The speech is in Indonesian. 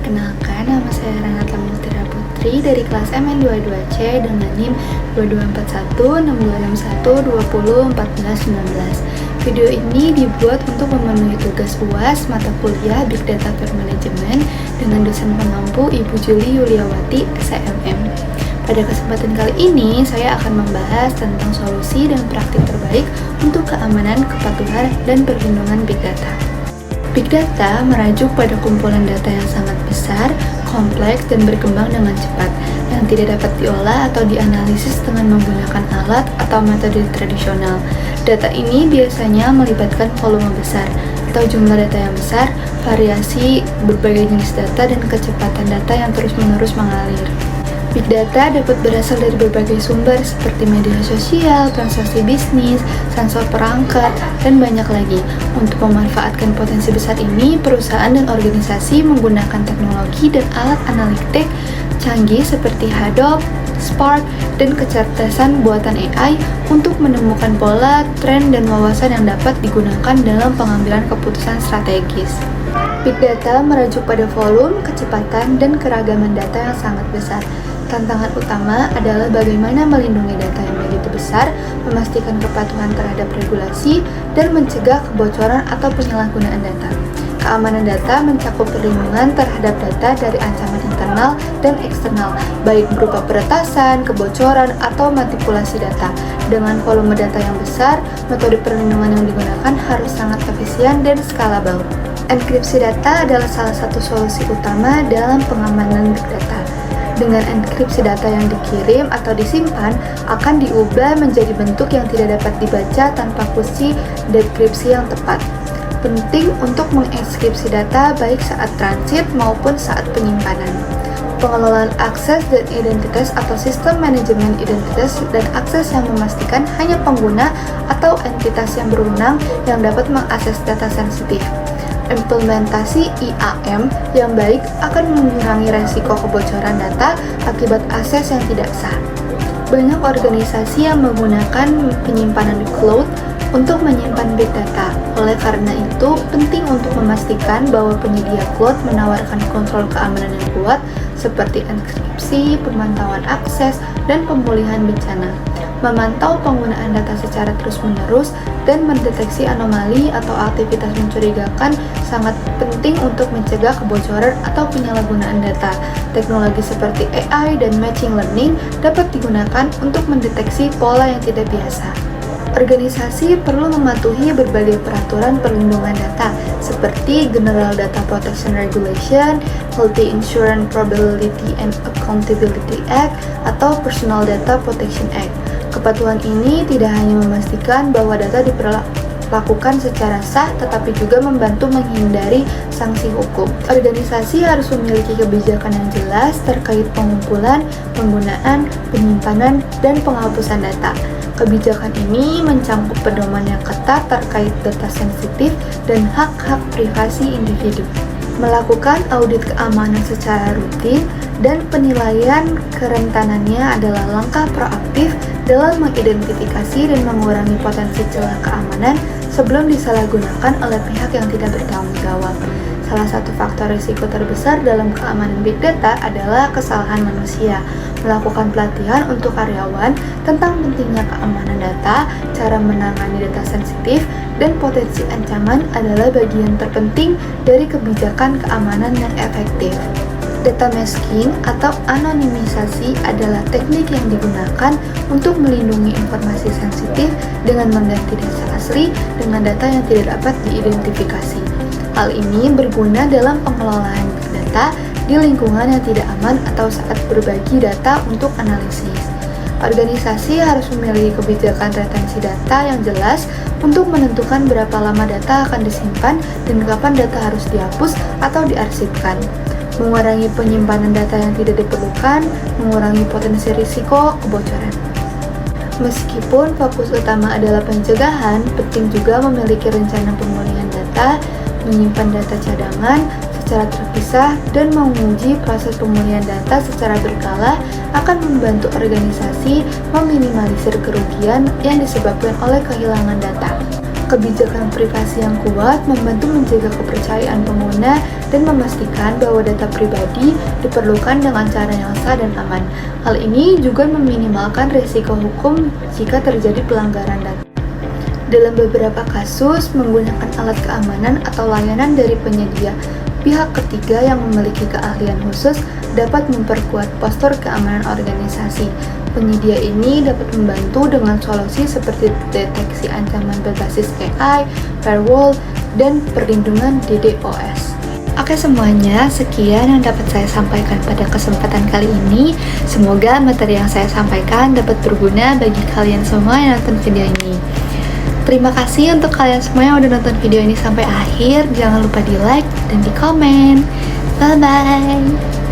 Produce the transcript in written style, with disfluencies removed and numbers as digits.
Perkenalkan, nama saya Renata Multira Putri dari kelas MN22C dengan NIM 2241-6261-2014-19. Video ini dibuat untuk memenuhi tugas UAS mata kuliah Big Data Management dengan dosen pengampu Ibu Juli Yuliawati, SMM. Pada kesempatan kali ini, saya akan membahas tentang solusi dan praktik terbaik untuk keamanan, kepatuhan, dan perlindungan Big Data. Big Data merajuk pada kumpulan data yang sangat besar, kompleks, dan berkembang dengan cepat, yang tidak dapat diolah atau dianalisis dengan menggunakan alat atau metode tradisional. Data ini biasanya melibatkan volume besar, atau jumlah data yang besar, variasi berbagai jenis data, dan kecepatan data yang terus-menerus mengalir. Big Data dapat berasal dari berbagai sumber seperti media sosial, transaksi bisnis, sensor perangkat, dan banyak lagi. Untuk memanfaatkan potensi besar ini, perusahaan dan organisasi menggunakan teknologi dan alat analitik canggih seperti Hadoop, Spark, dan kecerdasan buatan AI untuk menemukan pola, tren, dan wawasan yang dapat digunakan dalam pengambilan keputusan strategis. Big Data merujuk pada volume, kecepatan, dan keragaman data yang sangat besar. Tantangan utama adalah bagaimana melindungi data yang begitu besar, memastikan kepatuhan terhadap regulasi, dan mencegah kebocoran atau penyalahgunaan data. Keamanan data mencakup perlindungan terhadap data dari ancaman internal dan eksternal, baik berupa peretasan, kebocoran, atau manipulasi data. Dengan volume data yang besar, metode perlindungan yang digunakan harus sangat efisien dan scalable. Enkripsi data adalah salah satu solusi utama dalam pengamanan Big Data. Dengan enkripsi data yang dikirim atau disimpan akan diubah menjadi bentuk yang tidak dapat dibaca tanpa kunci dekripsi yang tepat. Penting untuk mengenkripsi data baik saat transit maupun saat penyimpanan. Pengelolaan akses dan identitas atau sistem manajemen identitas dan akses yang memastikan hanya pengguna atau entitas yang berwenang yang dapat mengakses data sensitif. Implementasi IAM yang baik akan mengurangi resiko kebocoran data akibat akses yang tidak sah. Banyak organisasi yang menggunakan penyimpanan di cloud untuk menyimpan big data. Oleh karena itu, penting untuk memastikan bahwa penyedia cloud menawarkan kontrol keamanan yang kuat seperti enkripsi, pemantauan akses, dan pemulihan bencana. Memantau penggunaan data secara terus-menerus dan mendeteksi anomali atau aktivitas mencurigakan sangat penting untuk mencegah kebocoran atau penyalahgunaan data. Teknologi seperti AI dan machine learning dapat digunakan untuk mendeteksi pola yang tidak biasa. Organisasi perlu mematuhi berbagai peraturan perlindungan data seperti General Data Protection Regulation, Quality Assurance Probability and Accountability Act, atau Personal Data Protection Act. Kepatuhan ini tidak hanya memastikan bahwa data diperlakukan secara sah, tetapi juga membantu menghindari sanksi hukum. Organisasi harus memiliki kebijakan yang jelas terkait pengumpulan, penggunaan, penyimpanan, dan penghapusan data. Kebijakan ini mencakup pedoman yang ketat terkait data sensitif dan hak-hak privasi individu. Melakukan audit keamanan secara rutin dan penilaian kerentanannya adalah langkah proaktif dalam mengidentifikasi dan mengurangi potensi celah keamanan sebelum disalahgunakan oleh pihak yang tidak bertanggung jawab. Salah satu faktor risiko terbesar dalam keamanan Big Data adalah kesalahan manusia. Melakukan pelatihan untuk karyawan tentang pentingnya keamanan data, cara menangani data sensitif, dan potensi ancaman adalah bagian terpenting dari kebijakan keamanan yang efektif. Data masking atau anonimisasi adalah teknik yang digunakan untuk melindungi informasi sensitif dengan mengganti data asli dengan data yang tidak dapat diidentifikasi. Hal ini berguna dalam pengelolaan Big Data di lingkungan yang tidak aman atau saat berbagi data untuk analisis. Organisasi harus memiliki kebijakan retensi data yang jelas untuk menentukan berapa lama data akan disimpan dan kapan data harus dihapus atau diarsipkan. Mengurangi penyimpanan data yang tidak diperlukan, mengurangi potensi risiko kebocoran. Meskipun fokus utama adalah pencegahan, penting juga memiliki rencana pemulihan data, menyimpan data cadangan secara terpisah, dan menguji proses pemulihan data secara berkala akan membantu organisasi meminimalisir kerugian yang disebabkan oleh kehilangan data. Kebijakan privasi yang kuat membantu menjaga kepercayaan pengguna dan memastikan bahwa data pribadi diperlukan dengan cara yang sah dan aman. Hal ini juga meminimalkan risiko hukum jika terjadi pelanggaran data. Dalam beberapa kasus, menggunakan alat keamanan atau layanan dari penyedia pihak ketiga yang memiliki keahlian khusus dapat memperkuat postur keamanan organisasi. Penyedia ini dapat membantu dengan solusi seperti deteksi ancaman berbasis AI, firewall, dan perlindungan DDoS. Oke semuanya, sekian yang dapat saya sampaikan pada kesempatan kali ini. Semoga materi yang saya sampaikan dapat berguna bagi kalian semua yang nonton video ini. Terima kasih untuk kalian semua yang udah nonton video ini sampai akhir. Jangan lupa di like dan di komen. Bye-bye.